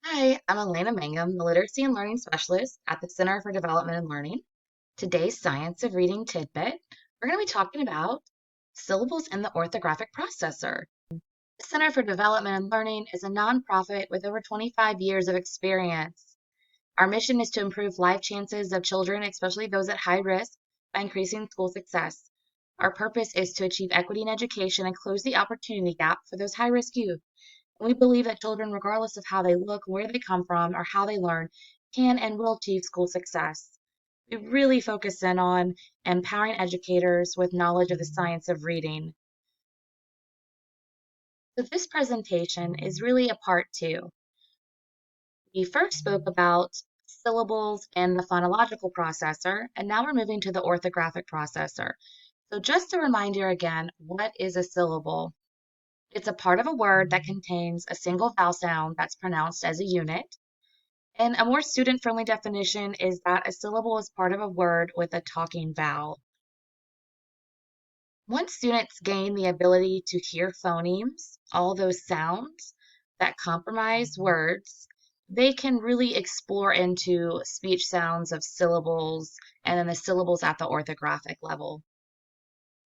Hi, I'm Elena Mangum, the Literacy and Learning Specialist at the Center for Development and Learning. Today's Science of Reading tidbit, we're going to be talking about syllables in the orthographic processor. The Center for Development and Learning is a nonprofit with over 25 years of experience. Our mission is to improve life chances of children, especially those at high risk, by increasing school success. Our purpose is to achieve equity in education and close the opportunity gap for those high-risk youth. We believe that children, regardless of how they look, where they come from, or how they learn, can and will achieve school success. We really focus in on empowering educators with knowledge of the science of reading. So this presentation is really a part two. We first spoke about syllables and the phonological processor, and now we're moving to the orthographic processor. So just a reminder again, what is a syllable? It's a part of a word that contains a single vowel sound that's pronounced as a unit. And a more student-friendly definition is that a syllable is part of a word with a talking vowel. Once students gain the ability to hear phonemes, all those sounds that comprise words, they can really explore into speech sounds of syllables and then the syllables at the orthographic level.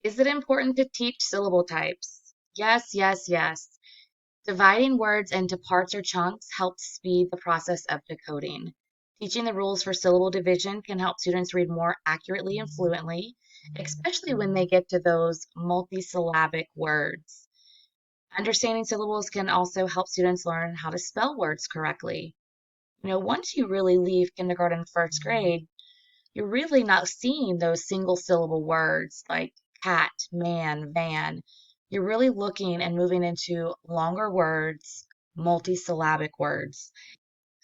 Is it important to teach syllable types? Yes, yes, yes. Dividing words into parts or chunks helps speed the process of decoding. Teaching the rules for syllable division can help students read more accurately and fluently, especially when they get to those multisyllabic words. Understanding syllables can also help students learn how to spell words correctly. Once you really leave kindergarten, first grade, you're really not seeing those single syllable words like cat, man, van. You're really looking and moving into longer words, multisyllabic words.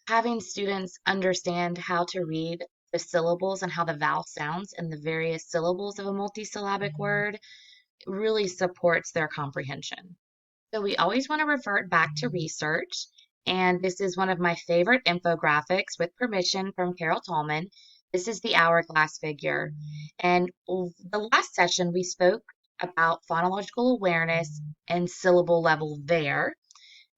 Having students understand how to read the syllables and how the vowel sounds in the various syllables of a multisyllabic word really supports their comprehension. So we always want to revert back to research, and this is one of my favorite infographics with permission from Carol Tolman. This is the hourglass figure. And the last session we spoke about phonological awareness and syllable level there.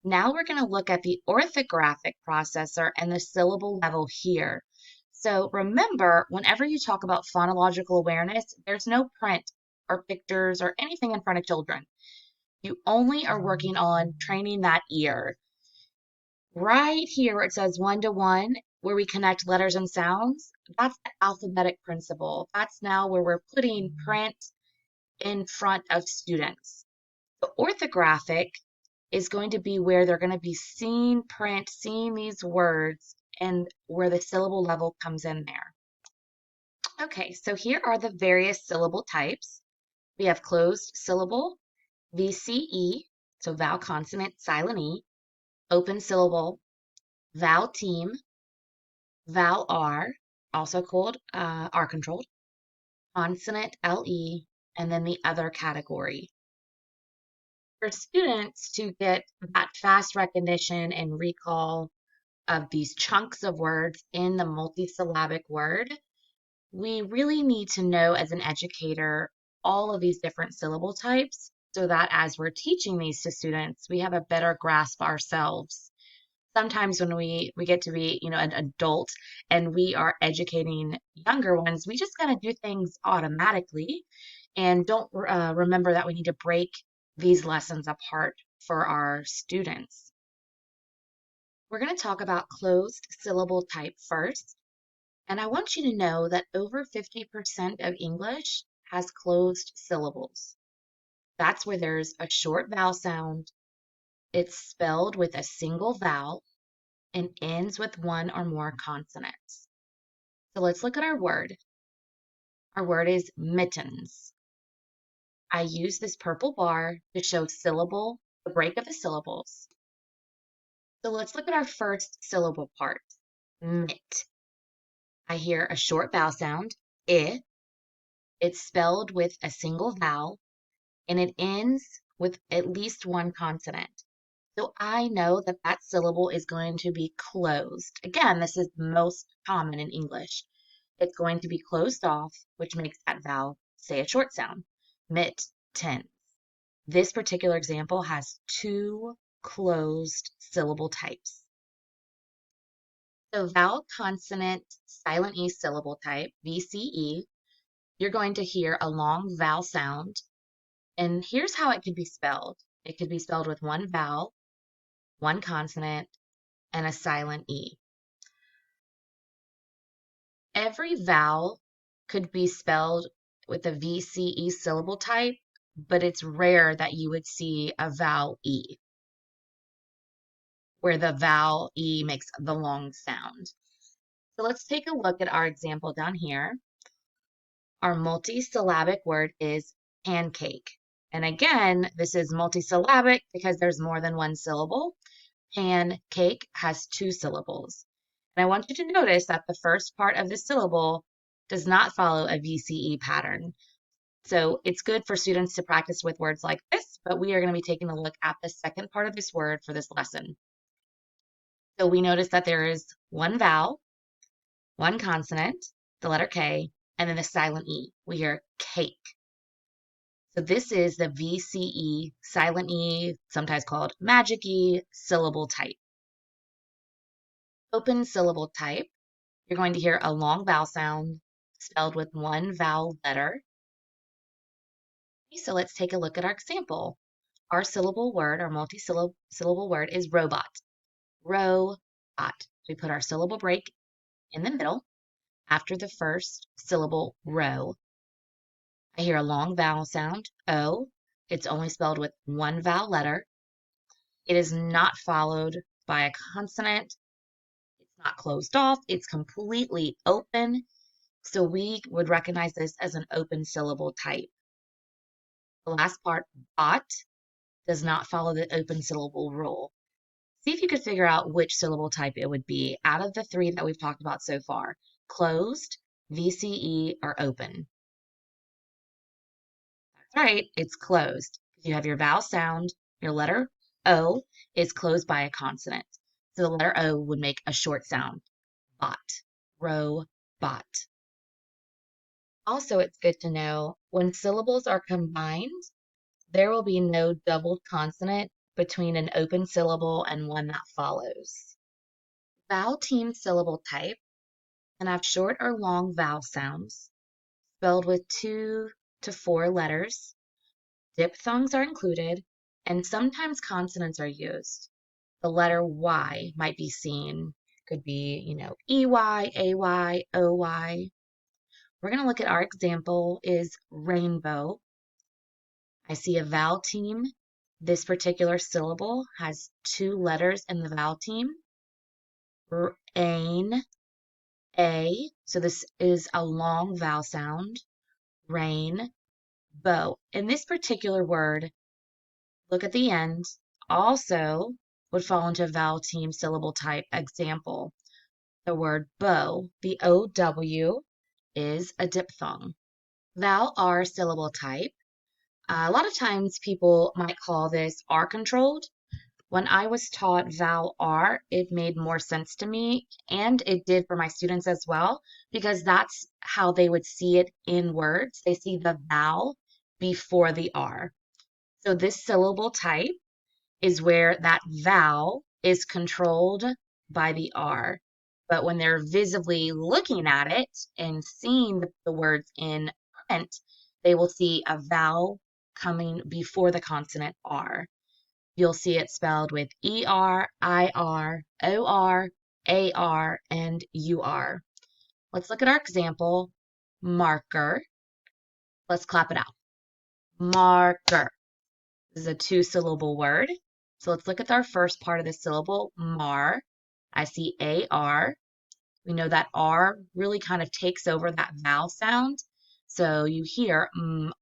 Now we're going to look at the orthographic processor and the syllable level here. So remember, whenever you talk about phonological awareness, there's no print or pictures or anything in front of children. You only are working on training that ear. Right here where it says one-to-one, where we connect letters and sounds, that's the alphabetic principle. That's now where we're putting print in front of students. The orthographic is going to be where they're going to be seeing print, seeing these words, and where the syllable level comes in there. Okay, so here are the various syllable types. We have closed syllable, VCE, so vowel consonant silent E, open syllable, vowel team, vowel R, also called R controlled, consonant LE, and then the other category. For students to get that fast recognition and recall of these chunks of words in the multisyllabic word, we really need to know as an educator all of these different syllable types so that as we're teaching these to students, we have a better grasp ourselves. Sometimes when we get to be, an adult and we are educating younger ones, we just kind of do things automatically and don't remember that we need to break these lessons apart for our students. We're going to talk about closed syllable type first. And I want you to know that over 50% of English has closed syllables. That's where there's a short vowel sound, it's spelled with a single vowel, and ends with one or more consonants. So let's look at our word. Our word is mittens. I use this purple bar to show syllable, the break of the syllables. So let's look at our first syllable part, mit. I hear a short vowel sound, I. It's spelled with a single vowel, and it ends with at least one consonant. So I know that that syllable is going to be closed. Again, this is most common in English. It's going to be closed off, which makes that vowel say a short sound. Mittens. This particular example has two closed syllable types. So vowel consonant silent E syllable type, VCE, you're going to hear a long vowel sound. And here's how it could be spelled. It could be spelled with one vowel, one consonant, and a silent E. Every vowel could be spelled with a VCE syllable type, but it's rare that you would see a vowel E, where the vowel E makes the long sound. So let's take a look at our example down here. Our multisyllabic word is pancake. And again, this is multisyllabic because there's more than one syllable. Pancake has two syllables. And I want you to notice that the first part of the syllable does not follow a VCE pattern. So it's good for students to practice with words like this, but we are going to be taking a look at the second part of this word for this lesson. So we notice that there is one vowel, one consonant, the letter K, and then the silent E. We hear cake. So this is the VCE, silent E, sometimes called magic E, syllable type. Open syllable type, you're going to hear a long vowel sound spelled with one vowel letter. So let's take a look at our example. Our syllable word, our multi-syllable word is robot. Robot. We put our syllable break in the middle after the first syllable, ro. I hear a long vowel sound, O. It's only spelled with one vowel letter. It is not followed by a consonant. It's not closed off. It's completely open. So we would recognize this as an open syllable type. The last part, bot, does not follow the open syllable rule. See if you could figure out which syllable type it would be out of the three that we've talked about so far. Closed, VCE, or open. That's right, it's closed. You have your vowel sound, your letter O is closed by a consonant. So the letter O would make a short sound. Bot, robot. Also, it's good to know when syllables are combined, there will be no doubled consonant between an open syllable and one that follows. Vowel team syllable type can have short or long vowel sounds spelled with 2 to 4 letters. Diphthongs are included, and sometimes consonants are used. The letter Y might be seen. Could be, EY, AY, OY. We're going to look at our example is rainbow. I see a vowel team. This particular syllable has 2 letters in the vowel team. Rain, A. So this is a long vowel sound. Rain, bow. In this particular word, look at the end, also would fall into a vowel team syllable type example. The word bow, the OW, is a diphthong. Vowel R syllable type. A lot of times people might call this R controlled. When I was taught vowel R, it made more sense to me, and it did for my students as well, because that's how they would see it in words. They see the vowel before the R. So this syllable type is where that vowel is controlled by the R. But when they're visibly looking at it and seeing the words in print, they will see a vowel coming before the consonant R. You'll see it spelled with ER, IR, OR, AR, and UR. Let's look at our example, marker. Let's clap it out. Marker. This is a 2-syllable word. So let's look at our first part of the syllable, mar. I see AR. We know that R really kind of takes over that vowel sound. So you hear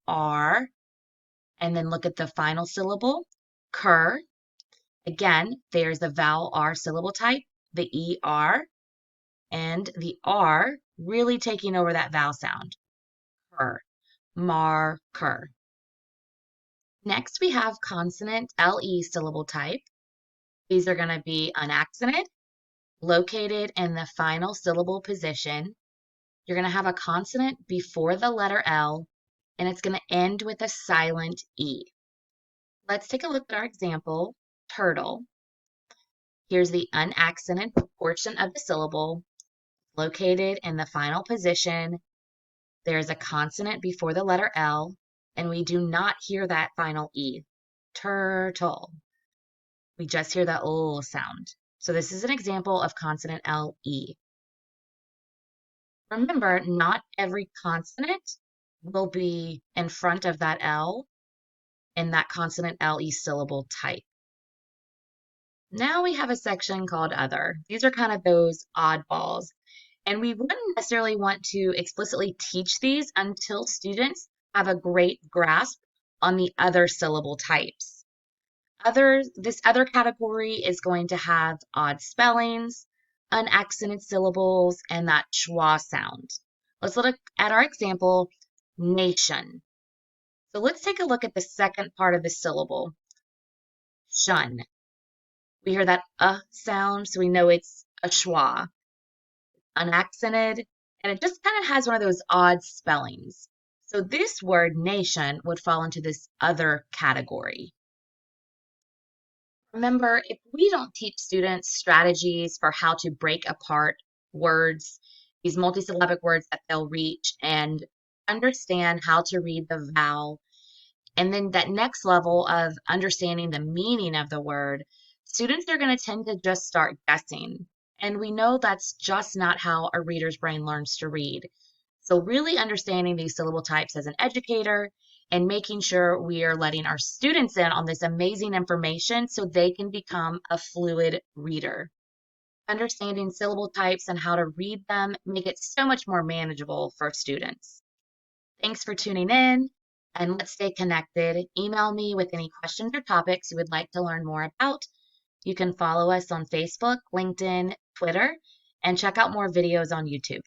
R, and then look at the final syllable, cur. Again, there's the vowel R syllable type, the ER, and the R really taking over that vowel sound, cur, marker. Next, we have consonant LE syllable type. These are going to be unaccented, located in the final syllable position. You're going to have a consonant before the letter L, and it's going to end with a silent E. Let's take a look at our example, turtle. Here's the unaccented portion of the syllable located in the final position. There's a consonant before the letter L, and we do not hear that final E. Turtle. We just hear that L sound. So this is an example of consonant L-E. Remember, not every consonant will be in front of that L in that consonant LE syllable type. Now we have a section called Other. These are kind of those oddballs. And we wouldn't necessarily want to explicitly teach these until students have a great grasp on the other syllable types. This other category is going to have odd spellings, unaccented syllables, and that schwa sound. Let's look at our example, nation. So let's take a look at the second part of the syllable, shun. We hear that sound, so we know it's a schwa, unaccented, and it just kind of has one of those odd spellings. So this word, nation, would fall into this other category. Remember, if we don't teach students strategies for how to break apart words, these multisyllabic words that they'll reach, and understand how to read the vowel, and then that next level of understanding the meaning of the word, students are going to tend to just start guessing. And we know that's just not how a reader's brain learns to read. So really understanding these syllable types as an educator and making sure we are letting our students in on this amazing information so they can become a fluid reader. Understanding syllable types and how to read them make it so much more manageable for students. Thanks for tuning in, and let's stay connected. Email me with any questions or topics you would like to learn more about. You can follow us on Facebook, LinkedIn, Twitter, and check out more videos on YouTube.